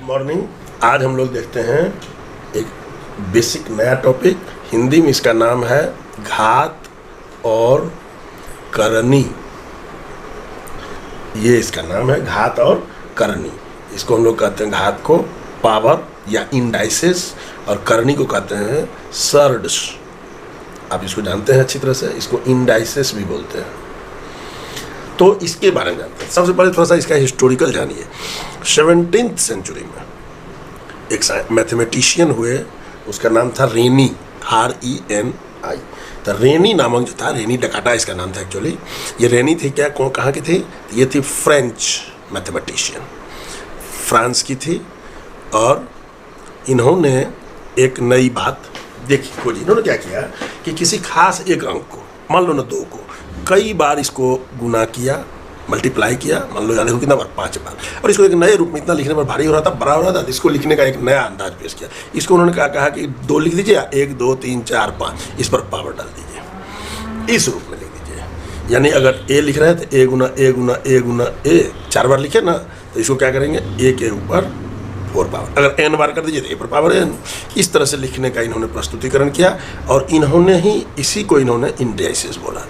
Morning. आज हम लोग देखते हैं एक बेसिक नया टॉपिक। हिंदी में इसका नाम है घात और करनी। ये इसका नाम है घात और करनी। इसको हम लोग कहते हैं घात को पावर या इंडाइसेस और करनी को कहते हैं सर्ड्स। आप इसको जानते हैं अच्छी तरह से, इसको इंडाइसेस भी बोलते हैं। तो इसके बारे में जानते हैं। सबसे पहले थोड़ा सा इसका हिस्टोरिकल जानिए। 17th सेंचुरी में एक मैथमेटिशियन हुए, उसका नाम था रेनी, RENI। तो रेनी नामक जो था, रेनी डकाटा इसका नाम था एक्चुअली। ये रेनी थी क्या, कहाँ की थी? ये थी फ्रेंच मैथमेटिशियन, फ्रांस की थी। और इन्होंने एक नई बात देखी, खोजी। इन्होंने क्या किया कि किसी खास एक अंक को, मान लो ना 2 को, कई बार इसको गुना किया, मल्टीप्लाई किया। मान लो याद है कितना बार? 5 बार। और इसको एक नए रूप में, इतना लिखने पर भारी हो रहा था, बड़ा हो रहा था, इसको लिखने का एक नया अंदाज पेश किया। इसको उन्होंने कहा कि 2 लिख दीजिए, 1 2 3 4 5, इस पर पावर डाल दीजिए, इस रूप में लिख दीजिए। यानी अगर ए लिख रहे हैं तो ए गुना ए गुना ए गुना ए 4 बार लिखे ना, तो इसको क्या करेंगे? ए के ऊपर 4 पावर। अगर n बार कर दीजिए तो ए पर पावर n। इस तरह से लिखने का इन्होंने प्रस्तुतिकरण किया और इन्होंने ही इसी को इन्होंने इंडाइसेस बोला।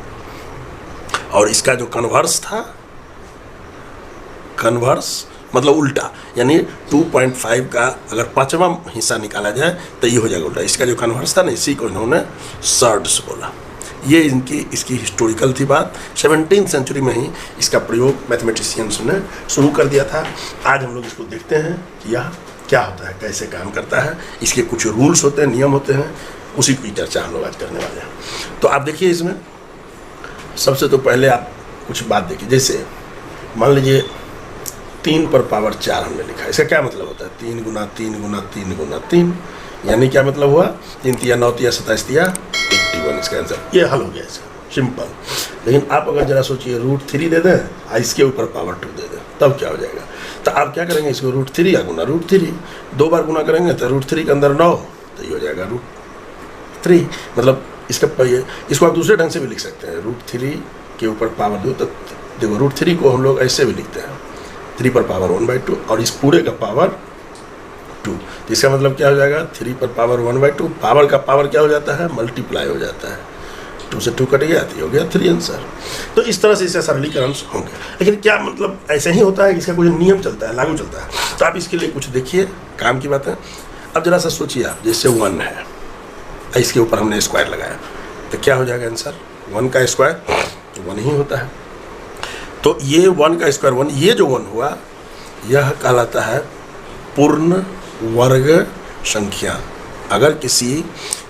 और इसका जो कन्वर्स था, कन्वर्स मतलब उल्टा, यानी 2.5 का अगर 5वां हिस्सा निकाला जाए तो ये हो जाएगा उल्टा। इसका जो कन्वर्स था ना, इसी को इन्होंने सर्ड्स बोला। ये इसकी हिस्टोरिकल थी बात। 17th सेंचुरी में ही इसका प्रयोग मैथमेटिशियंस ने शुरू कर दिया था। आज हम लोग इसको देखते हैं कि यह क्या होता है, कैसे काम करता है, इसके कुछ रूल्स होते हैं, नियम होते हैं, उसी की चर्चा हम लोग आज करने वाले हैं। तो आप देखिए, इसमें सबसे तो पहले आप कुछ बात देखिए। जैसे मान लीजिए 3 पर पावर 4 हमने लिखा है। इसका क्या मतलब होता है? 3 गुना 3 गुना 3 गुना 3, यानी क्या मतलब हुआ? 3 तिया 9 तिया 27 तिया 81। इसका आंसर ये हल हो गया, इसका सिंपल। लेकिन आप अगर जरा सोचिए, √3 दे दें, इसके ऊपर पावर 2 दे दें, तब क्या हो जाएगा? तो आप क्या करेंगे? इसको √3 या गुना √3 2 बार गुना करेंगे तो √3 के अंदर 9, तो ये हो जाएगा √3। मतलब इसको आप दूसरे ढंग से भी लिख सकते हैं। √3 के ऊपर पावर 2, तो देखो √3 को हम लोग ऐसे भी लिखते हैं, 3 पर पावर 1/2 और इस पूरे का पावर 2। तो इसका मतलब क्या हो जाएगा? 3 पर पावर 1/2, पावर का पावर क्या हो जाता है? मल्टीप्लाई हो जाता है। 2 से 2 कट गया तो हो गया 3 आंसर। तो इस तरह से इसका सरलीकरण होंगे। लेकिन क्या मतलब ऐसे ही होता है कि इसका कोई नियम चलता है, लागू चलता है? तो आप इसके लिए कुछ देखिए, काम की बात है। अब जरा सा सोचिए आप, जैसे 1 है, इसके ऊपर हमने स्क्वायर लगाया, तो क्या हो जाएगा आंसर? 1 का स्क्वायर 1 ही होता है। तो ये 1 का स्क्वायर 1, ये जो 1 हुआ, यह कहलाता है पूर्ण वर्ग संख्या। अगर किसी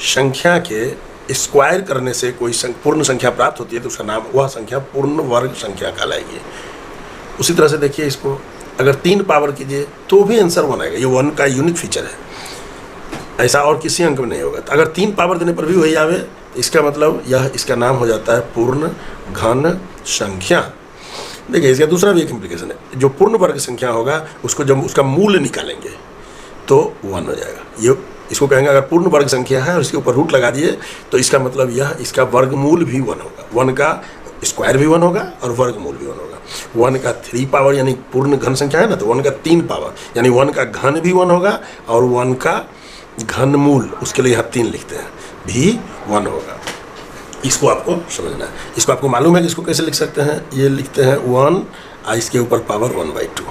संख्या के स्क्वायर करने से कोई पूर्ण संख्या प्राप्त होती है तो उसका नाम, वह संख्या पूर्ण वर्ग संख्या कहलाएगी। उसी तरह से देखिए, इसको अगर 3 पावर कीजिए तो भी आंसर 1 आएगा। ये 1 का यूनिक फीचर है, ऐसा और किसी अंक में नहीं होगा। तो अगर 3 पावर देने पर भी वही आवे, तो इसका मतलब यह, इसका नाम हो जाता है पूर्ण घन संख्या। देखिए, इसका दूसरा भी एक इम्प्लीकेशन है। जो पूर्ण वर्ग संख्या होगा, उसको जब उसका मूल निकालेंगे तो 1 हो जाएगा। ये इसको कहेंगे, अगर पूर्ण वर्ग संख्या है और इसके ऊपर रूट लगा दिए तो इसका मतलब यह, इसका वर्गमूल भी 1 होगा। 1 का स्क्वायर भी 1 होगा और वर्गमूल भी 1 होगा। 1 का 3 पावर यानी पूर्ण घन संख्या है ना, तो 1 का 3 पावर यानी 1 का घन भी 1 होगा, और 1 का घनमूल, उसके लिए यहाँ 3 लिखते हैं, भी 1 होगा। इसको आपको समझना है। इसको आपको मालूम है कि इसको कैसे लिख सकते हैं? ये लिखते हैं 1 और इसके ऊपर पावर 1/2।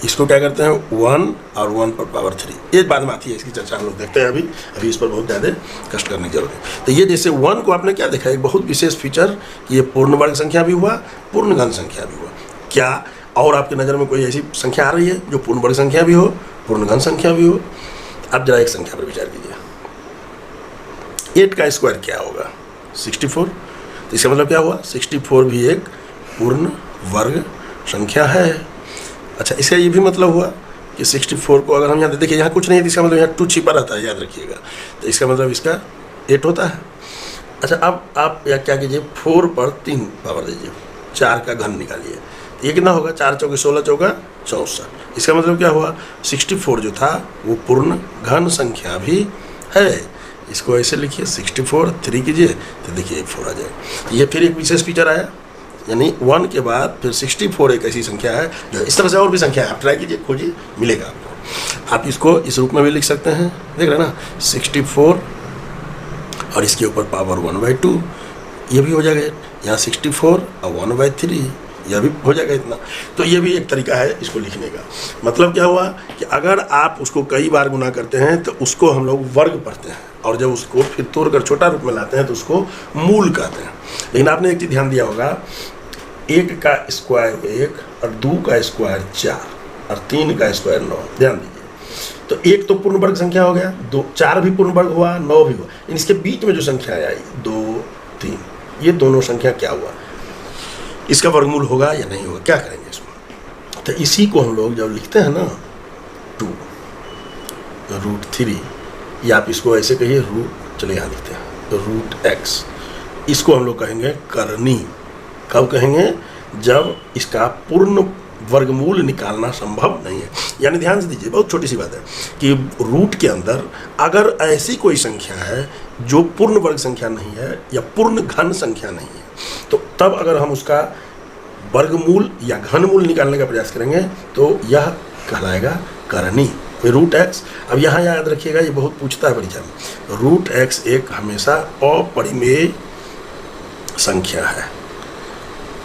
इसको क्या करते हैं? 1 और 1 पर पावर 3। ये बाद में आती है, इसकी चर्चा हम लोग देखते हैं। अभी इस पर बहुत ज़्यादा कष्ट करने की जरूरत है। तो ये जैसे 1 को आपने क्या देखा, एक बहुत विशेष फीचर कि ये पूर्ण वर्ग संख्या भी हुआ, पूर्ण घन संख्या भी हुआ। क्या और आपकी नज़र में कोई ऐसी संख्या आ रही है जो पूर्ण वर्ग संख्या भी हो, पूर्ण घन संख्या भी हो? आप जरा एक संख्या पर विचार कीजिए। 8 का स्क्वायर क्या होगा? 64। तो इसका मतलब क्या हुआ? 64 भी एक पूर्ण वर्ग संख्या है। अच्छा, इसका ये भी मतलब हुआ कि 64 को अगर हम यहाँ देखिए, यहाँ कुछ नहीं है, इसका मतलब यहाँ 2 छिपा रहता है, याद रखिएगा। तो इसका मतलब इसका 8 होता है। अच्छा, अब आप या क्या कीजिए, 4 पर 3 पावर दीजिए, 4 का घन निकालिए, तो ये कितना होगा? 4 चौके 16 चौका 64। इसका मतलब क्या हुआ? 64 जो था वो पूर्ण घन संख्या भी है। इसको ऐसे लिखिए, 64 3 कीजिए तो देखिए 4 आ जाएगा। ये फिर एक विशेष फीचर आया, यानी 1 के बाद फिर 64 एक ऐसी संख्या है जो इस तरह से और भी संख्या है। आप ट्राई कीजिए, खोजिए, मिलेगा आपको। आप इसको इस रूप में भी लिख सकते हैं, देख रहे हैं ना, 64 और इसके ऊपर पावर 1/2, ये भी हो जाएगा। यहाँ 64 और 1/3, यह भी हो जाएगा इतना। तो ये भी एक तरीका है इसको लिखने का। मतलब क्या हुआ कि अगर आप उसको कई बार गुना करते हैं तो उसको हम लोग वर्ग पढ़ते हैं, और जब उसको फिर तोड़कर छोटा रूप में लाते हैं तो उसको मूल कहते हैं। लेकिन आपने एक चीज़ ध्यान दिया होगा, 1 का स्क्वायर 1 और 2 का स्क्वायर 4 और 3 का स्क्वायर 9। ध्यान दीजिए, तो 1 तो पूर्ण वर्ग संख्या हो गया, 4 भी पूर्ण वर्ग हुआ, 9 भी हुआ। इसके बीच में जो संख्या आई 2, 3, ये दोनों संख्या क्या हुआ, इसका वर्गमूल होगा या नहीं होगा, क्या करेंगे इसमें। तो इसी को हम लोग जब लिखते हैं ना 2√3, या आप इसको ऐसे कहिए चलिए यहाँ लिखते हैं √x, इसको हम लोग कहेंगे करनी। कब कहेंगे, जब इसका पूर्ण वर्गमूल निकालना संभव नहीं है। यानी ध्यान से दीजिए, बहुत छोटी सी बात है कि रूट के अंदर अगर ऐसी कोई संख्या है जो पूर्ण वर्ग संख्या नहीं है या पूर्ण घन संख्या नहीं है, तो तब अगर हम उसका वर्गमूल या घनमूल निकालने का प्रयास करेंगे तो यह कहलाएगा करनी, √x। अब यहाँ याद रखिएगा, ये बहुत पूछता है परीक्षा में, √x एक हमेशा अपरिमेय संख्या है।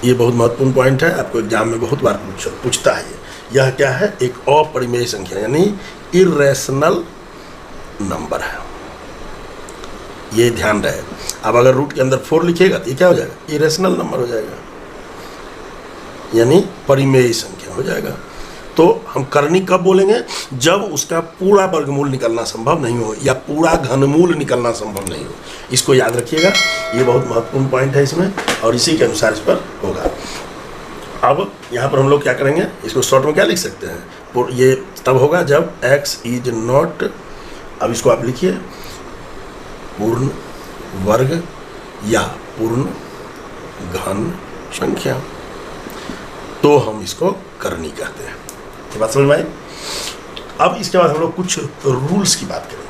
ये बहुत महत्वपूर्ण पॉइंट है, आपको एग्जाम में बहुत बार पूछता है। यह क्या है, एक अपरिमेय संख्या यानी इरेशनल नंबर है, ये ध्यान रहे। अब अगर रूट के अंदर 4 लिखिएगा तो ये क्या हो जाएगा, इरेशनल नंबर हो जाएगा, यानी परिमेय संख्या हो जाएगा। तो हम करनी कब बोलेंगे, जब उसका पूरा वर्गमूल निकलना संभव नहीं हो या पूरा घनमूल निकलना संभव नहीं हो। इसको याद रखिएगा, ये बहुत महत्वपूर्ण पॉइंट है इसमें, और इसी के अनुसार इस पर होगा। अब यहाँ पर हम लोग क्या करेंगे, इसको शॉर्ट में क्या लिख सकते हैं, ये तब होगा जब x इज नॉट, अब इसको आप लिखिए पूर्ण वर्ग या पूर्ण घन संख्या, तो हम इसको करनी कहते हैं। ये बात समझ में आई। अब इसके बाद हम लोग कुछ रूल्स की बात करेंगे,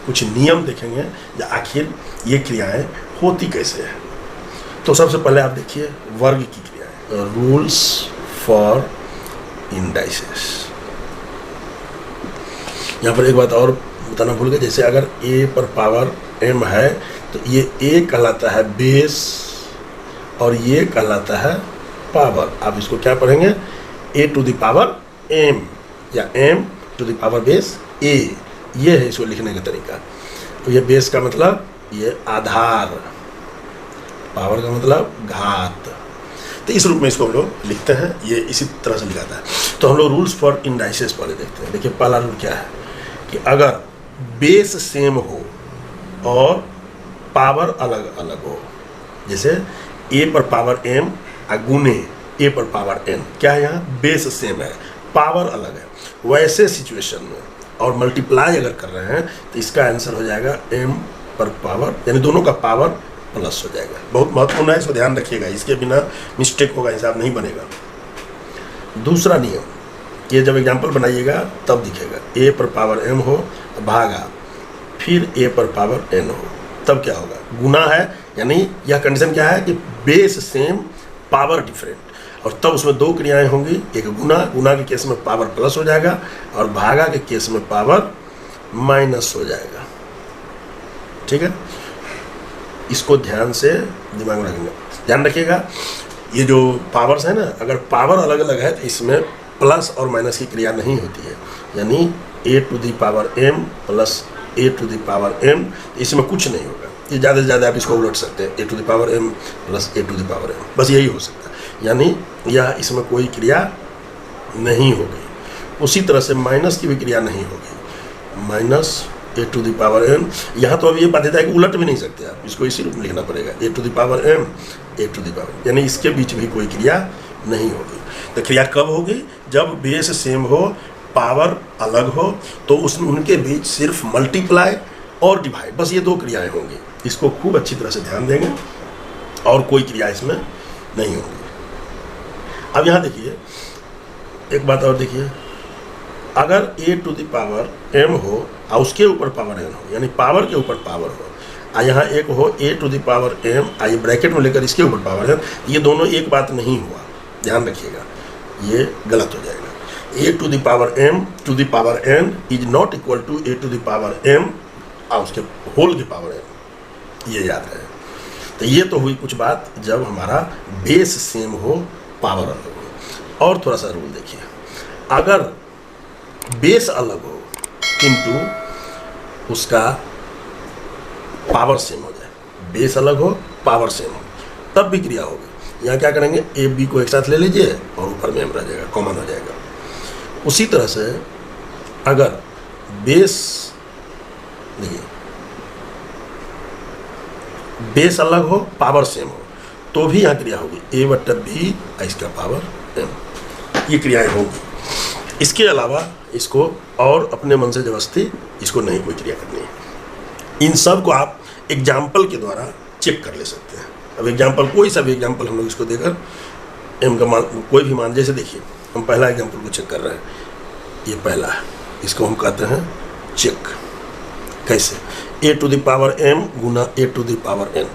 कुछ नियम देखेंगे या आखिर ये क्रियाएं होती कैसे हैं। तो सबसे पहले आप देखिए वर्ग की क्रियाएं, रूल्स फॉर इंडाइसेस। यहाँ पर एक बात और बताना भूल गए, जैसे अगर a पर पावर m है तो ये a कहलाता है बेस और ये कहलाता है पावर। आप इसको क्या पढ़ेंगे, a to the power m या m to the power base a, ये है इसको लिखने का तरीका। तो ये बेस का मतलब ये आधार, पावर का मतलब घात। तो इस रूप में इसको हम लोग लिखते हैं, ये इसी तरह से लिखाता है। तो हम लोग रूल्स फॉर इंडाइसेस पहले देखते हैं। देखिए पहला रूल क्या है कि अगर बेस सेम हो और पावर अलग अलग हो, जैसे a पर पावर m गुने a पर पावर n, क्या है यहाँ बेस सेम है, पावर अलग है, वैसे सिचुएशन में और मल्टीप्लाई अगर कर रहे हैं तो इसका आंसर हो जाएगा m पर पावर, यानी दोनों का पावर प्लस हो जाएगा। बहुत महत्वपूर्ण है, इसको ध्यान रखिएगा, इसके बिना मिस्टेक होगा, हिसाब नहीं बनेगा। दूसरा नियम, ये जब एग्जाम्पल बनाइएगा तब दिखेगा, a पर पावर m हो भागा फिर a पर पावर n हो, तब क्या होगा, गुना है, यानी यह कंडीशन क्या है कि बेस सेम पावर डिफरेंट, और तब उसमें दो क्रियाएं होंगी, एक गुना, गुना के केस में पावर प्लस हो जाएगा और भागा के केस में पावर माइनस हो जाएगा। ठीक है, इसको ध्यान से दिमाग में रखेंगे, ध्यान रखिएगा। ये जो पावर्स है ना, अगर पावर अलग अलग है तो इसमें प्लस और माइनस की क्रिया नहीं होती है, यानी a to the power m plus a to the power m, इसमें कुछ नहीं होगा। ये ज़्यादा से ज़्यादा आप इसको उलट सकते हैं, a to the power m plus a to the power m, बस यही हो सकता है, यानी यह इसमें कोई क्रिया नहीं होगी। उसी तरह से माइनस की भी क्रिया नहीं होगी, minus a to the power m। यहाँ तो अब ये बाध्यता है कि उलट भी नहीं सकते आप, इसको इसी रूप में लिखना पड़ेगा, a to the power m a to the power, यानी इसके बीच भी कोई क्रिया नहीं होगी। तो क्रिया कब होगी, जब बेस सेम हो, पावर अलग हो, तो उसमें उनके बीच सिर्फ मल्टीप्लाई और डिवाइड, बस ये दो क्रियाएं होंगी। इसको खूब अच्छी तरह से ध्यान देंगे और कोई क्रिया इसमें नहीं होगी। अब यहाँ देखिए एक बात और देखिए, अगर a to the power m हो और उसके ऊपर पावर n हो, यानी पावर के ऊपर पावर हो, और यहाँ एक हो a to the power m, आइए ब्रैकेट में लेकर इसके ऊपर पावर n, ये दोनों एक बात नहीं हुआ, ध्यान रखिएगा, ये गलत हो जाएगा। a to the power m to the power n is not equal to a to the power m और उसके होल की पावर n, ये याद रहे। तो ये तो हुई कुछ बात जब हमारा बेस सेम हो, पावर अलग हो। और थोड़ा सा रूल देखिए, अगर बेस अलग हो किंतु उसका पावर सेम हो जाए, बेस अलग हो पावर सेम हो, तब भी क्रिया होगी। यहाँ क्या करेंगे, ए बी को एक साथ ले लीजिए और ऊपर में एम रह जाएगा, कॉमन हो जाएगा। उसी तरह से अगर बेस देखिए, बेस अलग हो पावर सेम हो तो भी यहाँ क्रिया होगी, ए बट्टा बी इसका पावर एम, ये क्रियाएं होगी। इसके अलावा इसको और अपने मन से जबरदस्ती इसको नहीं कोई क्रिया करनी है। इन सब को आप एग्जाम्पल के द्वारा चेक कर ले सकते हैं। अब एग्जाम्पल, कोई सा भी एग्जाम्पल हम लोग इसको देकर एम का मान कोई भी मान, जैसे देखिए हम पहला एग्जाम्पल को चेक कर रहे हैं, ये पहला है, इसको हम कहते हैं चेक। कैसे, A to the power M गुना A to the power N.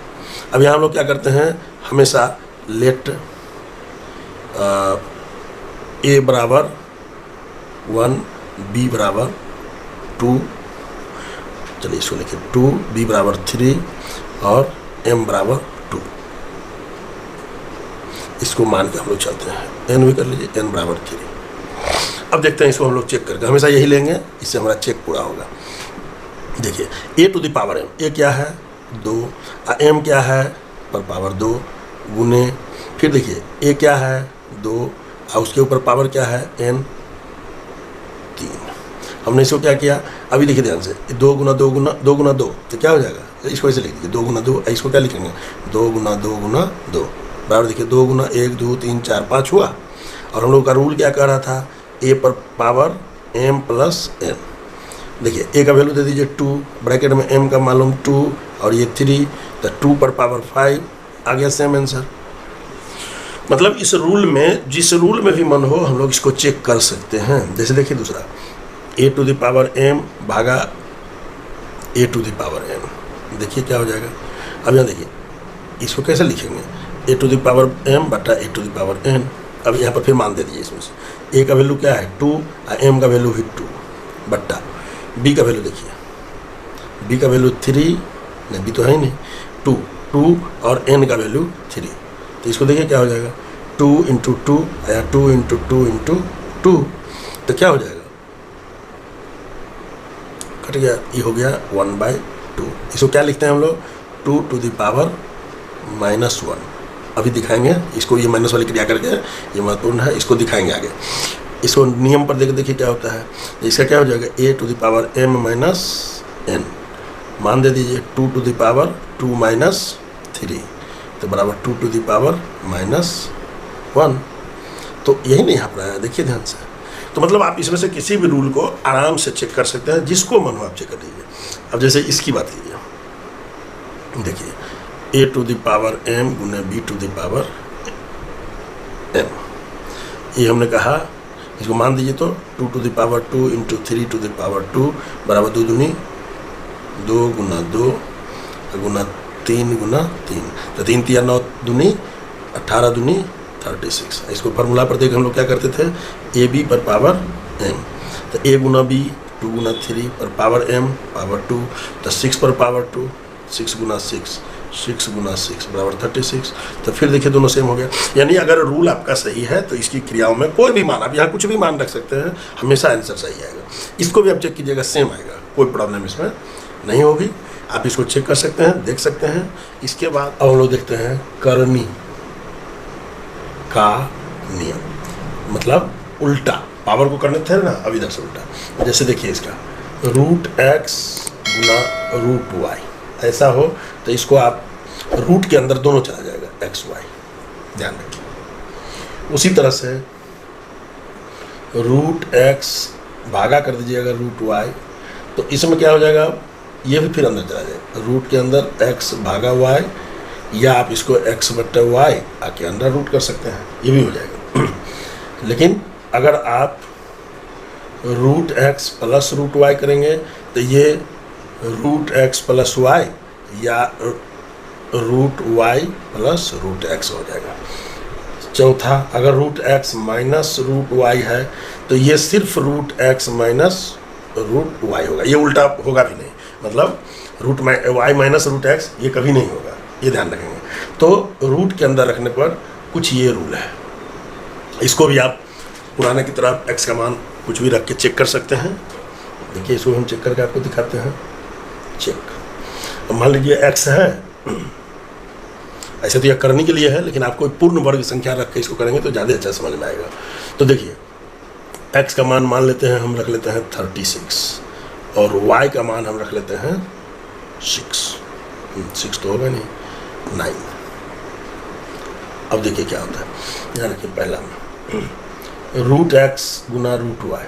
अब यहाँ हम लोग क्या करते हैं, हमेशा लेट ए बराबर 1 बी बराबर 2, चलिए इसको लिखिए 2, बी बराबर 3 और एम बराबर 2, इसको मान के हम लोग चलते हैं। एन भी कर लीजिए, एन बराबर 3। अब देखते हैं इसको हम लोग चेक करके, हमेशा यही लेंगे, इससे हमारा चेक पूरा होगा। देखिए A to the power M, ए क्या है 2, एम क्या है पर पावर 2 गुने, फिर देखिए ए क्या है 2 और उसके ऊपर पावर क्या है एन 3। हमने इसको क्या किया, अभी देखिए ध्यान से, 2 गुना 2 गुना 2 गुना 2 तो क्या हो जाएगा, इसको ऐसे लिख दीजिए 2 गुना 2, इसको क्या लिखेंगे 2 गुना 2 गुना 2 बराबर, देखिए 2 गुना 1 2 3 4 5 हुआ। और हम लोग का रूल क्या कह रहा था, ए पर पावर एम प्लस एन। देखिए ए का वैल्यू दे दीजिए 2, ब्रैकेट में एम का मालूम 2 और ये 3, तो 2 पर पावर 5 आ गया, सेम आंसर। मतलब इस रूल में, जिस रूल में भी मन हो हम लोग इसको चेक कर सकते हैं। जैसे देखिए दूसरा, ए टू द पावर एम भागा ए टू द पावर एन, देखिए क्या हो जाएगा। अब यहाँ देखिए इसको कैसे लिखेंगे, ए टू द पावर एम बटा ए टू द पावर एन। अब यहाँ पर फिर मान दे दीजिए, इसमें से ए का वैल्यू क्या है 2 और एम का वैल्यू भी 2 बट्टा बी का वैल्यू देखिए, बी का वैल्यू 3 नहीं, बी तो है ही नहीं, 2 और एन का वैल्यू 3। तो इसको देखिए क्या हो जाएगा, 2 इंटू 2 या 2 इंटू 2 इंटू 2, तो क्या हो जाएगा, कट गया, ये हो गया 1/2। इसको क्या लिखते हैं हम लोग, 2 टू द पावर -1। अभी दिखाएंगे इसको, ये माइनस वाली क्रिया करके, ये महत्वपूर्ण है, इसको दिखाएंगे आगे। इसको नियम पर देखिए क्या होता है, इसका क्या हो जाएगा, A to the power M minus N, मान दे दीजिए 2 टू द पावर 2 माइनस 3 तो बराबर 2 टू द पावर -1। तो यही नहीं आप रहा है, देखिए ध्यान से। तो मतलब आप इसमें से किसी भी रूल को आराम से चेक कर सकते हैं, जिसको मन हो आप चेक कर लीजिए। अब जैसे इसकी बात कीजिए, देखिए A to the power M गुने B to the power M, ये हमने कहा, इसको मान दीजिए तो 2 to the power 2 into 3 to the power 2 बराबर 2 दूनी 2 गुना 2 गुना 3 गुना 3, तो 3 3 9 दूनी 18 दूनी 36। इसको फार्मूला पर देख हम लोग क्या करते थे, ए बी पर पावर एम, तो ए गुना बी 2 गुना 3 पर पावर एम पावर 2, तो 6 पर पावर 2 6 गुना 6 6 गुना 6 बराबर 36। तो फिर देखिए दोनों सेम हो गया। यानी अगर रूल आपका सही है तो इसकी क्रियाओं में कोई भी मान, आप यहाँ कुछ भी मान रख सकते हैं, हमेशा आंसर सही आएगा। इसको भी आप चेक कीजिएगा, सेम आएगा, कोई प्रॉब्लम इसमें नहीं होगी। आप इसको चेक कर सकते हैं, देख सकते हैं। इसके बाद अब हम लोग देखते हैं करनी का नियम, मतलब उल्टा, पावर को करने थे ना, अब इधर से उल्टा। जैसे देखिए इसका √x गुना √y ऐसा हो तो इसको आप रूट के अंदर दोनों चला जाएगा x y, ध्यान रखिए। उसी तरह से √x भागा कर दीजिएगा √y, तो इसमें क्या हो जाएगा, ये भी फिर अंदर चला जाएगा, रूट के अंदर x भागा y, या आप इसको x बट्टा y आके अंडर रूट कर सकते हैं, ये भी हो जाएगा। लेकिन अगर आप √x प्लस √y करेंगे तो ये √x प्लस y या √y प्लस √x हो जाएगा। चौथा, अगर root X minus root Y है तो ये सिर्फ root X minus root Y होगा, ये उल्टा होगा भी नहीं, मतलब root Y minus root X ये कभी नहीं होगा, ये ध्यान रखेंगे। तो रूट के अंदर रखने पर कुछ ये रूल है, इसको भी आप पुराने की तरह एक्स का मान कुछ भी रख के चेक कर सकते हैं। देखिए इसको हम चेक करके आपको दिखाते हैं, चेक। अब मान लीजिए एक्स है, ऐसे तो यह करने के लिए है, लेकिन आपको पूर्ण वर्ग संख्या रख के इसको करेंगे तो ज़्यादा अच्छा समझ में आएगा। तो देखिए x का मान लेते हैं, हम रख लेते हैं 36 और y का मान हम रख लेते हैं 6 तो होगा नहीं, 9। अब देखिए क्या होता है, यहाँ रखिए पहला में रूट एक्स गुना रूट वाई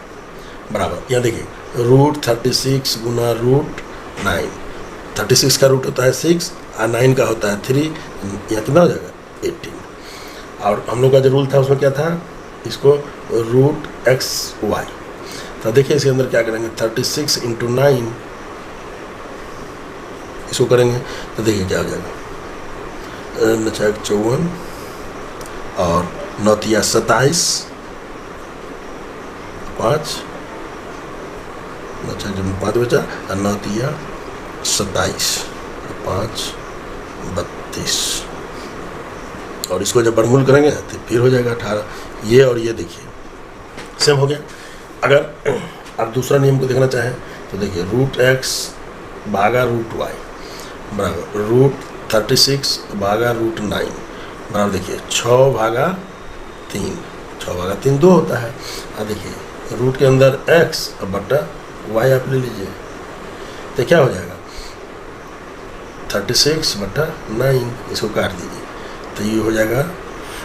बराबर, यहाँ देखिए रूट 36 गुना रूट 9, 36 का रूट होता है 6 और 9 का होता है 3, यहाँ कितना हो जाएगा 18। और हम लोग का जो रूल था उसमें क्या था, इसको रूट एक्स वाई, तो देखिए इसके अंदर क्या करेंगे 36 इंटू 9 इसको करेंगे तो देखिए क्या हो जाएगा, 54 और 9 तिया 27, 5 बचा और 9 तिया 27, 5 32 और इसको जब वर्गमूल करेंगे तो फिर हो जाएगा 18। ये और ये देखिए सेम हो गया। अगर आप दूसरा नियम को देखना चाहें तो देखिए रूट एक्स भागा रूट वाई बराबर रूट 36 भागा रूट 9 बराबर, देखिए 6 भागा 3, 6 भागा 3 2 होता है। और देखिए रूट के अंदर x और बटा y आप ले लीजिए तो क्या हो जाएगा 36 बटा 9, इसको काट दीजिए तो ये हो जाएगा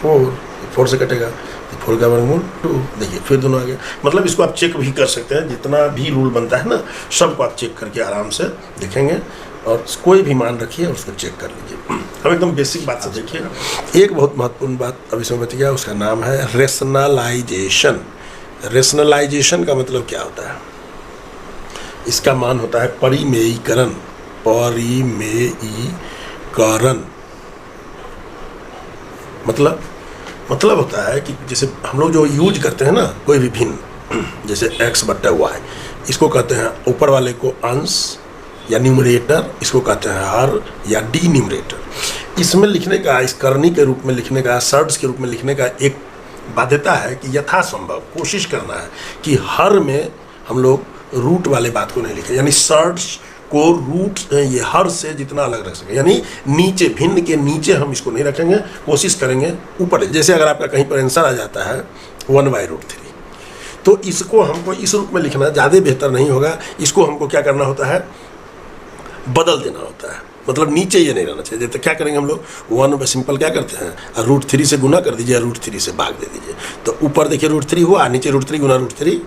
4 से कटेगा तो 4 का वर्गमूल 2। देखिए फिर दोनों आ गया, मतलब इसको आप चेक भी कर सकते हैं, जितना भी रूल बनता है ना सबको आप चेक करके आराम से देखेंगे और कोई भी मान रखिए और उसको चेक कर लीजिए। हम एकदम बेसिक बात से देखिए, एक बहुत महत्वपूर्ण बात अभी इसमें बच गया, उसका नाम है रेशनलाइजेशन। रेशनलाइजेशन का मतलब क्या होता है, इसका मान होता है परिमेयीकरण। परिमेयीकरण मतलब होता है कि जैसे हम लोग जो यूज करते हैं ना कोई भी भिन्न, जैसे x बट्टा y, इसको कहते हैं ऊपर वाले को अंश या न्यूमरेटर, इसको कहते हैं हर या डी न्यूमरेटर। इसमें लिखने का, इस करनी के रूप में लिखने का, शर्ट्स के रूप में लिखने का एक बाध्यता है कि यथासंभव कोशिश करना है कि हर में हम लोग रूट वाले बात को नहीं लिखें, यानी शर्ट्स को रूट ये हर से जितना अलग रख सके, यानी नीचे भिन्न के नीचे हम इसको नहीं रखेंगे, कोशिश करेंगे ऊपर। जैसे अगर आपका कहीं पर आंसर आ जाता है 1/√3 तो इसको हमको इस रूप में लिखना ज़्यादा बेहतर नहीं होगा, इसको हमको क्या करना होता है बदल देना होता है, मतलब नीचे ये नहीं रहना चाहिए। तो क्या करेंगे हम लोग 1 सिंपल क्या करते हैं √3 से गुना कर दीजिए, √3 से भाग दे दीजिए, तो ऊपर देखिए √3 हुआ, नीचे √3 गुना √3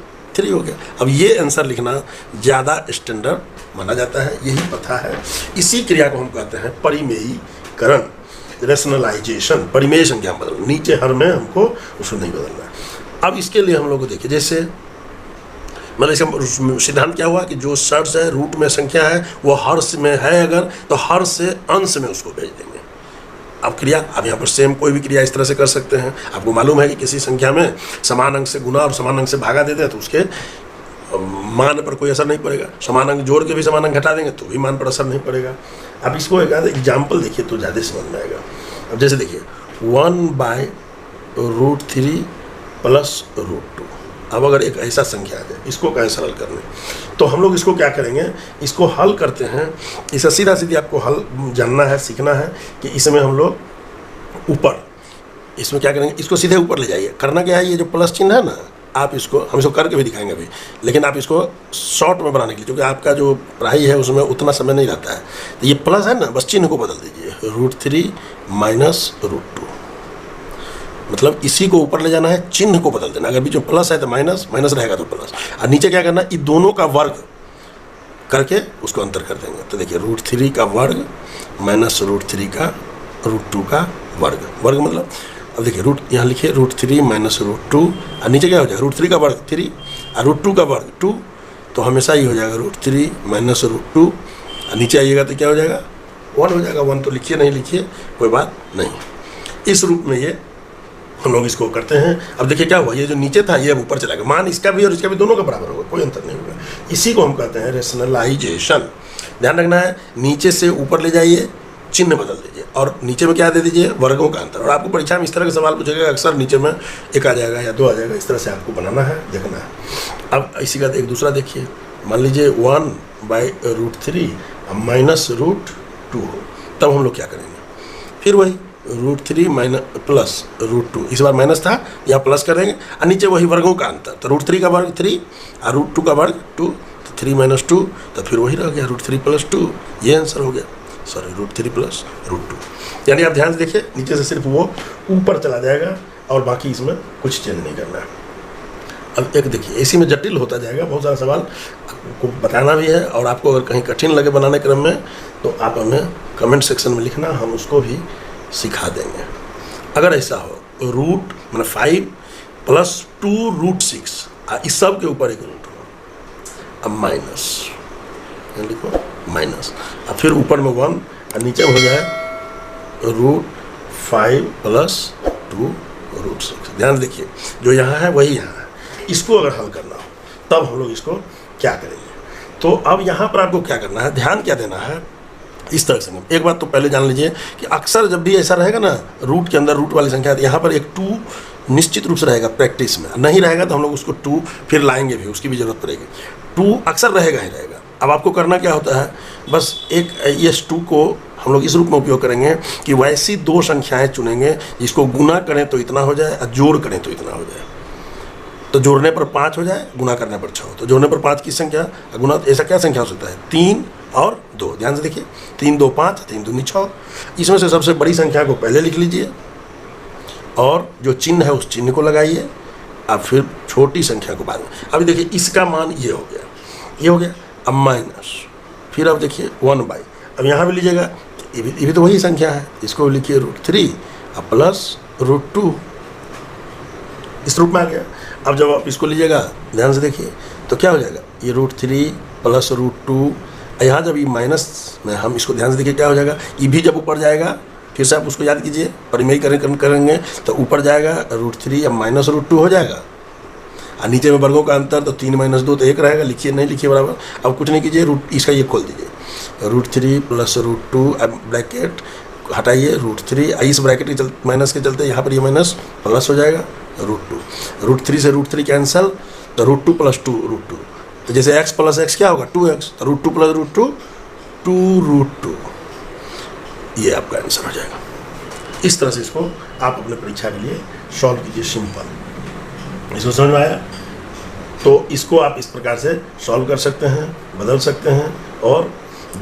हो गया। अब ये आंसर लिखना ज़्यादा स्टैंडर्ड माना जाता है, यही पता है। इसी क्रिया को हम कहते हैं परिमेयीकरण, रेशनलाइजेशन। परिमेय संख्या बदलना, नीचे हर में हमको उसको नहीं बदलना। अब इसके लिए हम लोग को देखिए, जैसे मतलब इसका सिद्धांत क्या हुआ कि जो शर्ट्स है रूट में संख्या है वो हर्ष में है अगर, तो हर से अंश में उसको भेज देंगे। अब क्रिया, अब यहाँ पर सेम कोई भी क्रिया इस तरह से कर सकते हैं। आपको मालूम है कि किसी संख्या में समान अंक से गुना और समान अंक से भागा देते हैं तो उसके मान पर कोई असर नहीं पड़ेगा, समान अंक जोड़ के भी समान अंक घटा देंगे तो भी मान पर असर नहीं पड़ेगा। अब इसको एक आध एग्जाम्पल देखिए तो ज़्यादा समझ में आएगा। अब जैसे देखिए 1/√3 प्लस √2, अब अगर एक ऐसा संख्या आ जाए, इसको कहें सरल करने, तो हम लोग इसको क्या करेंगे, इसको हल करते हैं। इसे सीधा सीधी आपको हल जानना है, सीखना है कि इसमें हम लोग ऊपर, इसमें क्या करेंगे, इसको सीधे ऊपर ले जाइए। करना क्या है, ये जो प्लस चिन्ह है ना, आप इसको, हम इसको करके भी दिखाएंगे अभी, लेकिन आप इसको शॉर्ट में बनाने के लिए, क्योंकि आपका जो पढ़ाई है उसमें उतना समय नहीं रहता है, तो ये प्लस है ना, बस चिन्ह को बदल दीजिए, √3 माइनस √2, मतलब इसी को ऊपर ले जाना है, चिन्ह को बदल देना। अगर बीच में प्लस है तो माइनस, माइनस रहेगा तो प्लस, और नीचे क्या करना है, इन दोनों का वर्ग करके उसको अंतर कर देंगे। तो देखिए √3 का वर्ग माइनस √3 का √2 का वर्ग, वर्ग मतलब, अब देखिए रूट यहाँ लिखिए √3 माइनस √2, और नीचे क्या हो जाएगा, √3 का वर्ग 3 और √2 का वर्ग 2, तो हमेशा ही हो जाएगा √3 माइनस √2, और नीचे आइएगा तो क्या हो जाएगा 1 हो जाएगा। 1 तो लिखिए, नहीं लिखिए कोई बात नहीं, इस रूप में ये हम लोग इसको करते हैं। अब देखिए क्या हुआ, ये जो नीचे था ये अब ऊपर चला गया, मान इसका भी और इसका भी दोनों का बराबर होगा, कोई अंतर नहीं होगा। इसी को हम कहते हैं रेशनलाइजेशन। ध्यान रखना है, नीचे से ऊपर ले जाइए, चिन्ह बदल दीजिए और नीचे में क्या दे दीजिए, वर्गों का अंतर। और आपको परीक्षा में इस तरह का सवाल पूछेगा, अक्सर नीचे में 1 आ जाएगा या 2 आ जाएगा, इस तरह से आपको बनाना है, देखना है। अब इसी का एक दूसरा देखिए, मान लीजिए 1/√3 -√2 हो, तब हम लोग क्या करेंगे, फिर वही √3 प्लस √2, इस बार माइनस था, यहाँ प्लस करेंगे और नीचे वही वर्गों का अंतर, तो √3 का वर्ग 3 और √2 का वर्ग 2, तो 3 - 2, तो फिर वही रह गया √3 + 2, ये आंसर हो गया, सॉरी √3 + √2। यानी आप ध्यान से देखिए, नीचे से सिर्फ वो ऊपर चला जाएगा और बाकी इसमें कुछ चेंज नहीं करना है। अब एक देखिए, इसी में जटिल होता जाएगा, बहुत सारा सवाल आपको बताना भी है, और आपको अगर कहीं कठिन लगे बनाने क्रम में तो आप हमें कमेंट सेक्शन में लिखना, हम उसको भी सिखा देंगे। अगर ऐसा हो, रूट मतलब 5 + 2√6, इस सब के ऊपर एक रूट हो, अब माइनस लिखो माइनस, अब फिर ऊपर में 1 और नीचे में हो जाए √5 + 2√6। ध्यान देखिए, जो यहाँ है वही यहाँ है। इसको अगर हल करना हो तब हम लोग इसको क्या करेंगे, तो अब यहाँ पर आपको क्या करना है, ध्यान क्या देना है, इस तरह से। एक बात तो पहले जान लीजिए कि अक्सर जब भी ऐसा रहेगा ना, रूट के अंदर रूट वाली संख्या, यहाँ पर एक 2 निश्चित रूप से रहेगा, प्रैक्टिस में नहीं रहेगा तो हम लोग उसको 2 फिर लाएंगे भी, उसकी भी जरूरत पड़ेगी। 2 अक्सर रहेगा ही रहेगा। अब आपको करना क्या होता है, बस एक इस 2 को हम लोग इस रूप में उपयोग करेंगे कि वैसी 2 संख्याएं चुनेंगे जिसको गुना करें तो इतना हो जाए और जोड़ करें तो इतना हो जाए। तो जोड़ने पर 5 हो जाए, गुना करने पर 6 हो, तो जोड़ने पर 5 की संख्या, गुना ऐसा क्या संख्या हो सकता है, 3 और 2। ध्यान से देखिए, 3 2 5, 3 दूनी 6। इसमें से सबसे बड़ी संख्या को पहले लिख लीजिए और जो चिन्ह है उस चिन्ह को लगाइए, अब फिर छोटी संख्या को बाद में। अभी देखिए इसका मान ये हो गया, ये हो गया, अब माइनस, फिर अब देखिए 1/, अब यहाँ भी लीजिएगा, ये भी तो वही संख्या है, इसको लिखिए √3 अब प्लस √2, इस रूप में आ गया। अब जब आप इसको लीजिएगा, ध्यान से देखिए, तो क्या हो जाएगा, ये √3 + √2, यहाँ जब ये माइनस में हम इसको ध्यान से देखिए क्या हो जाएगा, ये भी जब ऊपर जाएगा, फिर से आप उसको याद कीजिए, परिमेय करेंगे तो ऊपर जाएगा √3 अब -√2 हो जाएगा, और नीचे में वर्गों का अंतर, तो 3 - 2 तो 1 रहेगा, लिखिए नहीं लिखिए बराबर। अब कुछ नहीं कीजिए, इसका ये खोल दीजिए, √3 + √2, अब ब्रैकेट हटाइए, √3, इस ब्रैकेट के चलते माइनस के चलते यहाँ पर ये माइनस प्लस हो जाएगा √2, √3 से √3 कैंसल, तो √2 + 2√2, तो जैसे x + x क्या होगा 2x, तो √2 + √2 2√2, ये आपका आंसर हो जाएगा। इस तरह से इसको आप अपने परीक्षा के लिए सॉल्व कीजिए, सिंपल। इसको समझ में आया, तो इसको आप इस प्रकार से सॉल्व कर सकते हैं, बदल सकते हैं और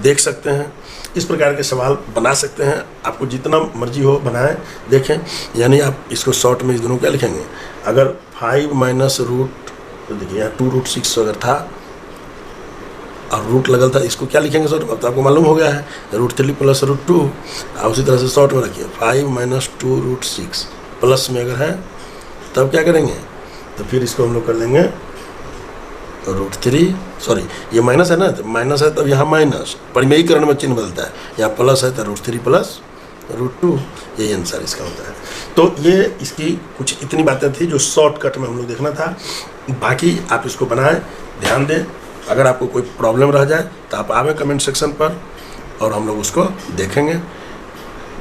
देख सकते हैं, इस प्रकार के सवाल बना सकते हैं, आपको जितना मर्जी हो बनाएं, देखें। यानी आप इसको शॉर्ट में इस दोनों क्या लिखेंगे, अगर 5 - रूट, तो देखिए यहाँ 2√6 अगर था और रूट लगल था, इसको क्या लिखेंगे शॉर्ट में, अब तो आपको मालूम हो गया है, √3 + √2, और उसी तरह से शॉर्ट में रखिए 5 - 2√6 प्लस में अगर है तब क्या करेंगे, तो फिर इसको हम लोग कर लेंगे √3, सॉरी ये माइनस है ना, तो माइनस है तब यहाँ माइनस, परिमेयीकरण में चिन्ह बदलता है, यहाँ प्लस है तो √3 + √2, यही आंसर इसका होता है। तो ये इसकी कुछ इतनी बातें थी जो शॉर्टकट में हम लोग देखना था, बाकी आप इसको बनाएं, ध्यान दें। अगर आपको कोई प्रॉब्लम रह जाए तो आप आवें कमेंट सेक्शन पर और हम लोग उसको देखेंगे।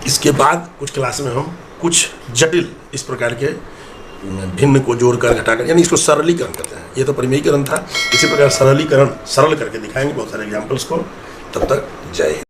इसके बाद कुछ क्लास में हम कुछ जटिल इस प्रकार के भिन्न को जोड़कर घटाकर, यानी इसको सरलीकरण करते हैं। ये तो परिमेयीकरण था, इसी प्रकार सरलीकरण सरल करके दिखाएंगे बहुत सारे एग्जाम्पल्स को। तब तक जय हिंद।